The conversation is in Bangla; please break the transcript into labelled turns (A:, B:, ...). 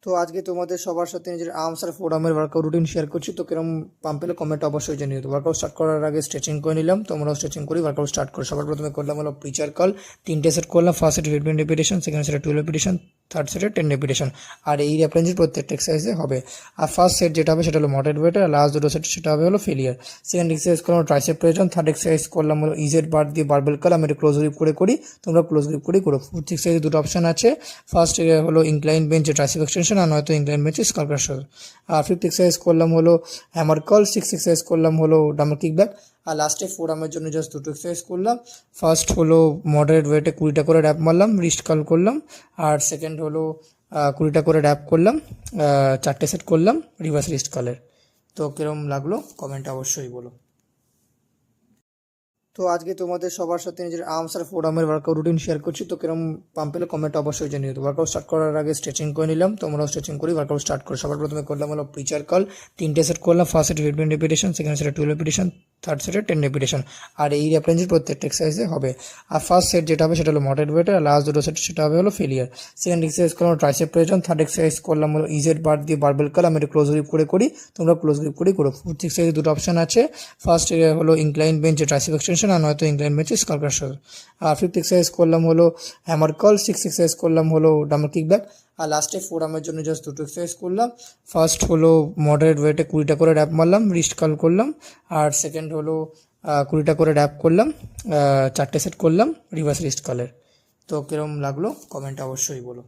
A: তো আজকে তোমাদের সবার সাথে নিজের আর্মস আর ফোরামের ওয়ার্কআউট রুটিন শেয়ার করছি। তো কিরম পাম্প পেলে কমেন্ট অবশ্যই জানিয়ে। তো ওয়ার্কআউট স্টার্ট করার আগে স্ট্রেচিং করে নিলাম, তোমরাও স্ট্রেচিং করি ওয়ার্কআউট স্টার্ট করো। সবার প্রথমে করলাম হলো প্রিচার কল, 3টে সেট করলাম। ফার্স্ট সেটে 15 রেপিটেশন, সেকেন্ড সেটে 12 রেপিটেশন, থার্ড সেটে 10 রেপিটেশন। আর এই রেপ রেঞ্জের প্রত্যেকটা এক্সারসাইজে হবে। আর ফার্স্ট সেট যেটা হবে সেটা হলো মডারেট ওয়েটের, আর লাস্ট দুটো সেট সেটা হবে হলো ফেলিয়ার। সেকেন্ড এক্সারসাইজ করলাম ট্রাইসেপ প্রেশন, থার্ড এক্সারসাইজ করলাম হলো ইজেড বার দিয়ে বারবেল কাল। আমি এটা ক্লোজ গ্রিপ করে করি, তোমরা ক্লোজ গ্রিপ করেই করো। ফোর্থ এক্সারসাইজে দুটো অপশন আছে, ফার্স্ট হলো ইনক্লাইন বেঞ্চে ট্রাইসেপ এক্সটেনশন, আর নয়তো ইনক্লাইন বেঞ্চে স্কাল ক্রাশার। আর ফিফথ এক্সারসাইজ করলাম হলো হ্যামার কার্ল, সিক্স এক্সারসাইজ করলাম হলো ডাম্বল কিক ব্যাক। আর লাস্টে ফোরামের জন্য জাস্ট দুটো এক্সারসাইজ করলাম। ফার্স্ট হলো মডারেট ওয়েটে 20টা করে র্যাপ মারলাম, রিস্ট কার্ল করলাম। আর সেকেন্ড হলো 20টা করে র্যাপ করলাম, 4টে সেট করলাম রিভার্স রিস্ট কার্লের। তো কিরম লাগলো কমেন্টে অবশ্যই বলো। তো আজকে তোমাদের সবার সাথে নিজের আর্মস আর ফোরামের ওয়ার্কআউট রুটিন শেয়ার করছি। তো কিরম পাম্প পেলে কমেন্ট অবশ্যই জানিয়ে। তো ওয়ার্কআউট স্টার্ট করার আগে স্ট্রেচিং করে নিলাম, তোমরাও স্ট্রেচিং করি ওয়ার্কআউট স্টার্ট করো। সবার প্রথমে করলাম হলো প্রিচার কল, 3টে সেট করলাম। ফার্স্ট সেটে 15 রেপিটেশন, সেকেন্ড সেটে 12 রেপিটেশন, থার্ড সেটে 10 রেপিটেশন। আর এই রেপ রেঞ্জের প্রত্যেকটা এক্সারসাইজে হবে। আর ফার্স্ট সেট যেটা হবে সেটা হলো মডারেট ওয়েটের, আর লাস্ট দুটো সেট সেটা হবে হলো ফেলিয়ার। সেকেন্ড এক্সারসাইজ করলাম ট্রাইসেপ প্রেশন, থার্ড এক্সারসাইজ করলাম হলো ইজেড বার দিয়ে বারবেল কাল। আমি এটা ক্লোজ গ্রিপ করে করি, তোমরা ক্লোজ গ্রিপ করেই করো। ফোর্থ এক্সারসাইজে দুটো অপশন আছে, ফার্স্ট হলো ইনক্লাইন বেঞ্চে ট্রাইসেপ এক্সটেনশন, আর নয়তো ইনক্লাইন বেঞ্চে স্কাল ক্রাশার। আর ফিফথ এক্সারসাইজ করলাম হলো হ্যামার কার্ল, সিক্স এক্সারসাইজ করলাম হলো ডাম্বল কিক ব্যাক। আর লাস্টে ফোরামের জন্য জাস্ট দুটো এক্সারসাইজ করলাম। ফার্স্ট হলো মডারেট ওয়েটে 20টা করে র্যাপ মারলাম, রিস্ট কার্ল করলাম। আর সেকেন্ড হলো 20টা করে র্যাপ করলাম, 4টে সেট করলাম রিভার্স রিস্ট কার্লের। তো কিরম লাগলো কমেন্টে অবশ্যই বলো।